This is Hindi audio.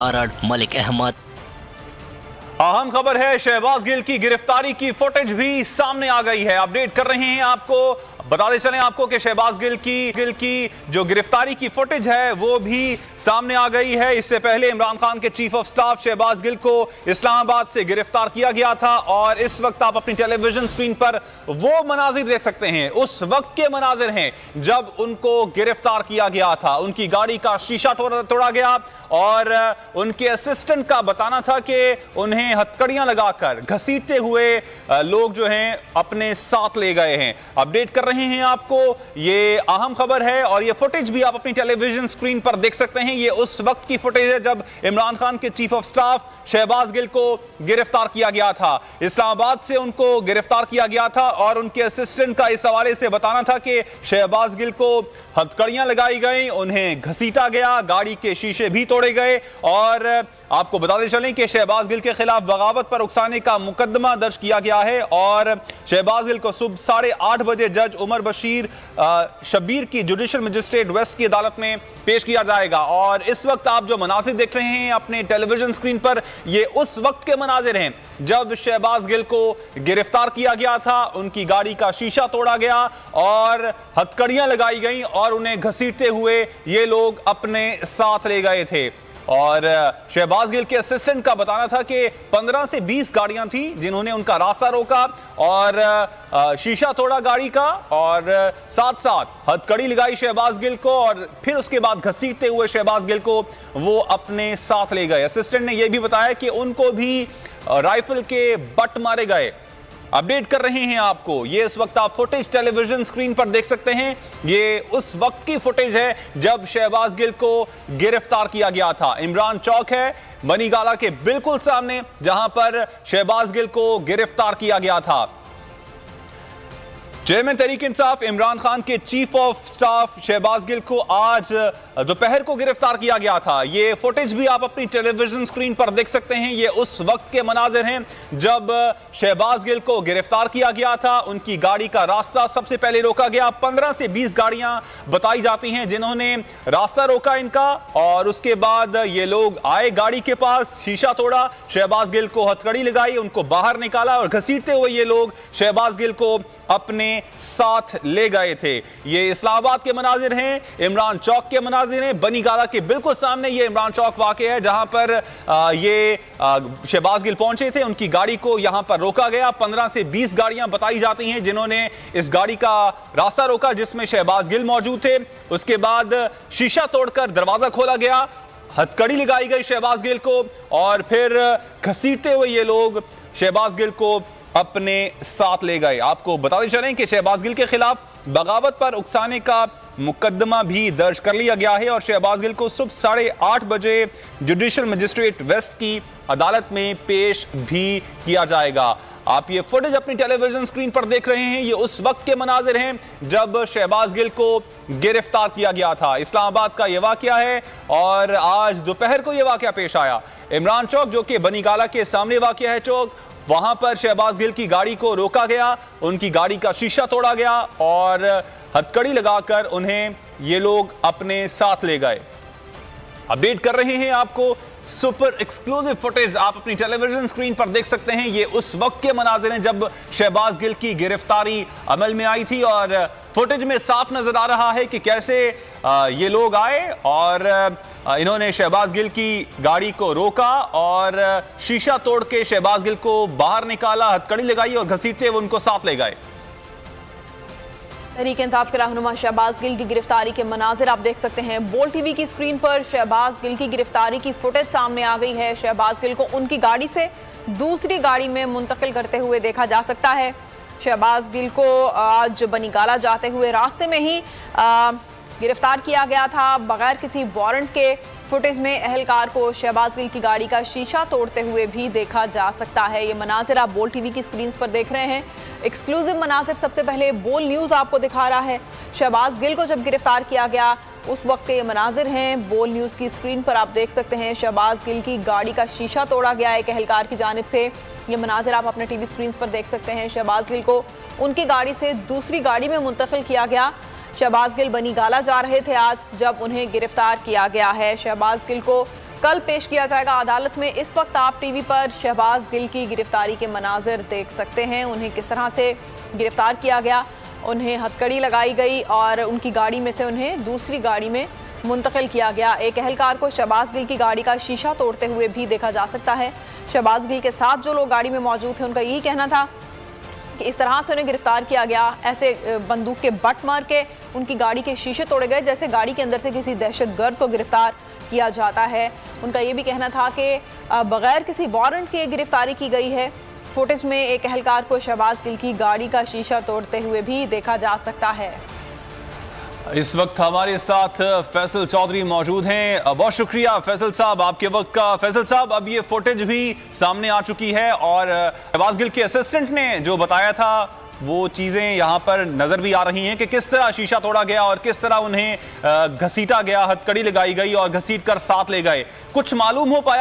मलिक अहमद। अहम खबर है, शहबाज गिल की गिरफ्तारी की फुटेज भी सामने आ गई है। अपडेट कर रहे हैं आपको, बताते चलें आपको कि शहबाज गिल की जो गिरफ्तारी की फुटेज है वो भी सामने आ गई है। इससे पहले इमरान खान के chief of staff Shahbaz Gill को इस्लामाबाद से गिरफ्तार किया गया था और इस वक्त आप अपनी टेलीविजन स्क्रीन पर वो मनाजिर देख सकते हैं। उस वक्त के मनाजिर हैं जब उनको गिरफ्तार किया गया था। उनकी गाड़ी का शीशा तोड़ा गया और उनके असिस्टेंट का बताना था कि उन्हें हथकड़ियां लगाकर घसीटते हुए लोग जो हैं अपने साथ ले गए हैं। अपडेट कर रहे हैं आपको, ये अहम खबर है और ये फुटेज भी आप अपनी टेलीविजन स्क्रीन पर देख सकते हैं। ये उस वक्त की फुटेज है जब इमरान खान के chief of staff Shahbaz Gill को गिरफ्तार किया गया था। इस्लामाबाद से उनको गिरफ्तार किया गया था और उनके असिस्टेंट का इस हवाले से बताना था कि शहबाज गिल को हथकड़ियां लगाई गई, उन्हें घसीटा गया, गाड़ी के शीशे भी तोड़े गए। और आपको बताते चलें कि शहबाज गिल के खिलाफ बगावत पर उकसाने का मुकदमा दर्ज किया गया है और शहबाज गिल को सुबह 8:30 बजे जज उमर बशीर शब्बीर की जुडिशल मजिस्ट्रेट वेस्ट की अदालत में पेश किया जाएगा। और इस वक्त आप जो मनाजिर देख रहे हैं अपने टेलीविजन स्क्रीन पर, ये उस वक्त के मनाजिर हैं जब शहबाज गिल को गिरफ्तार किया गया था, उनकी गाड़ी का शीशा तोड़ा गया और हथकड़ियां लगाई गई और उन्हें घसीटते हुए ये लोग अपने साथ ले गए थे। और शहबाज गिल के असिस्टेंट का बताना था कि 15 से 20 गाड़ियां थी जिन्होंने उनका रास्ता रोका और शीशा तोड़ा गाड़ी का और साथ साथ हथकड़ी लगाई शहबाज गिल को और फिर उसके बाद घसीटते हुए शहबाज गिल को वो अपने साथ ले गए। असिस्टेंट ने यह भी बताया कि उनको भी राइफल के बट मारे गए। अपडेट कर रहे हैं आपको, ये इस वक्त आप फुटेज टेलीविजन स्क्रीन पर देख सकते हैं। ये उस वक्त की फुटेज है जब शहबाज गिल को गिरफ्तार किया गया था। इमरान चौक है बनीगाला के बिल्कुल सामने जहां पर शहबाज गिल को गिरफ्तार किया गया था। चेयरमैन तहरीक इंसाफ इमरान खान के chief of staff Shahbaz Gill को आज दोपहर को गिरफ्तार किया गया था। ये फुटेज भी आप अपनी टेलीविजन स्क्रीन पर देख सकते हैं। ये उस वक्त के मनाजिर हैं जब शहबाज गिल को गिरफ्तार किया गया था। उनकी गाड़ी का रास्ता सबसे पहले रोका गया। 15 से 20 गाड़ियां बताई जाती हैं जिन्होंने रास्ता रोका इनका और उसके बाद ये लोग आए गाड़ी के पास, शीशा तोड़ा, शहबाज गिल को हथकड़ी लगाई, उनको बाहर निकाला और घसीटते हुए ये लोग शहबाज गिल को अपने साथ ले गए थे। ये इस्लामाबाद के मनाजिर हैं, इमरान चौक के मनाजिर हैं। बनीगाला के बिल्कुल सामने ये इमरान चौक वाक़ है जहां पर ये शहबाज गिल पहुंचे थे। उनकी गाड़ी को यहां पर रोका गया। 15 से 20 गाड़ियां बताई जाती हैं जिन्होंने इस गाड़ी का रास्ता रोका जिसमें शहबाज गिल मौजूद थे। उसके बाद शीशा तोड़कर दरवाजा खोला गया, हथकड़ी लगाई गई शहबाज गिल को और फिर घसीटते हुए ये लोग शहबाज गिल को अपने साथ ले गए। आपको बताते चलें कि शहबाज गिल के खिलाफ बगावत पर उकसाने का मुकदमा भी दर्ज कर लिया गया है और शहबाज गिल को सुबह 8:30 बजे जुडिशल मजिस्ट्रेट वेस्ट की अदालत में पेश भी किया जाएगा। आप ये फुटेज अपनी टेलीविजन स्क्रीन पर देख रहे हैं। ये उस वक्त के मनाजिर हैं जब शहबाज गिल को गिरफ्तार किया गया था। इस्लामाबाद का यह वाकया है और आज दोपहर को यह वाकया पेश आया। इमरान चौक जो कि बनीगाला के सामने वाकया है चौक, वहां पर शहबाज गिल की गाड़ी को रोका गया, उनकी गाड़ी का शीशा तोड़ा गया और हथकड़ी लगाकर उन्हें ये लोग अपने साथ ले गए। अपडेट कर रहे हैं आपको, सुपर एक्सक्लूसिव फुटेज आप अपनी टेलीविजन स्क्रीन पर देख सकते हैं। ये उस वक्त के मनाजिर हैं जब शहबाज गिल की गिरफ्तारी अमल में आई थी और फुटेज में साफ नजर आ रहा है कि कैसे ये लोग आए और इन्होंने शहबाज गिल की गाड़ी को रोका और शीशा तोड़ के शहबाज गिल को बाहर निकाला, हथकड़ी लगाई और घसीटते हुए उनको साथ ले गए। तहरीक इंसाफ के रहनुमा शहबाज गिल की गिरफ्तारी के मनाजिर आप देख सकते हैं। बोल टीवी की स्क्रीन पर शहबाज गिल की गिरफ्तारी की फुटेज सामने आ गई है। शहबाज गिल को उनकी गाड़ी से दूसरी गाड़ी में मुंतकिल करते हुए देखा जा सकता है। शहबाज गिल को आज बनीगाला जाते हुए रास्ते में ही गिरफ्तार किया गया था बगैर किसी वारंट के। फुटेज में अहलकार को शहबाज गिल की गाड़ी का शीशा तोड़ते हुए भी देखा जा सकता है। ये मनाजिर आप बोल टीवी की स्क्रीन पर देख रहे हैं। एक्सक्लूसिव मनाजिर सबसे पहले बोल न्यूज़ आपको दिखा रहा है। शहबाज गिल को जब गिरफ्तार किया गया उस वक्त के ये मनाजिर हैं। बोल न्यूज़ की स्क्रीन पर आप देख सकते हैं शहबाज गिल की गाड़ी का शीशा तोड़ा गया एक अहलकार की जानिब से। ये मनाजिर आप अपने टीवी स्क्रीन पर देख सकते हैं। शहबाज गिल को उनकी गाड़ी से दूसरी गाड़ी में मुंतकिल किया गया। शहबाज गिल बनीगाला जा रहे थे आज जब उन्हें गिरफ्तार किया गया है। शहबाज गिल को कल पेश किया जाएगा अदालत में। इस वक्त आप टीवी पर शहबाज गिल की गिरफ्तारी के मनाजिर देख सकते हैं। उन्हें किस तरह से गिरफ्तार किया गया, उन्हें हथकड़ी लगाई गई और उनकी गाड़ी में से उन्हें दूसरी गाड़ी में मुंतकिल किया गया। एक अहलकार को शहबाज गिल की गाड़ी का शीशा तोड़ते हुए भी देखा जा सकता है। शहबाज गिल के साथ जो लोग गाड़ी में मौजूद थे उनका यही कहना था कि इस तरह से उन्हें गिरफ्तार किया गया, ऐसे बंदूक के बट मार के उनकी गाड़ी के शीशे तोड़े गए जैसे गाड़ी के अंदर से किसी दहशतगर्द को गिरफ्तार किया जाता है। उनका ये भी कहना था कि बगैर किसी वारंट के गिरफ्तारी की गई है। फुटेज में एक अहलकार को शहबाज गिल की गाड़ी का शीशा तोड़ते हुए भी देखा जा सकता है। इस वक्त हमारे साथ फैसल चौधरी मौजूद हैं। बहुत शुक्रिया फैसल साहब आपके वक्त का। फैसल साहब, अब ये फुटेज भी सामने आ चुकी है और शहबाज गिल के असिस्टेंट ने जो बताया था वो चीजें यहां पर नजर भी आ रही हैं कि किस तरह शीशा तोड़ा गया और किस तरह उन्हें घसीटा गया, हथकड़ी लगाई गई और घसीट कर साथ ले गए। कुछ मालूम हो पाया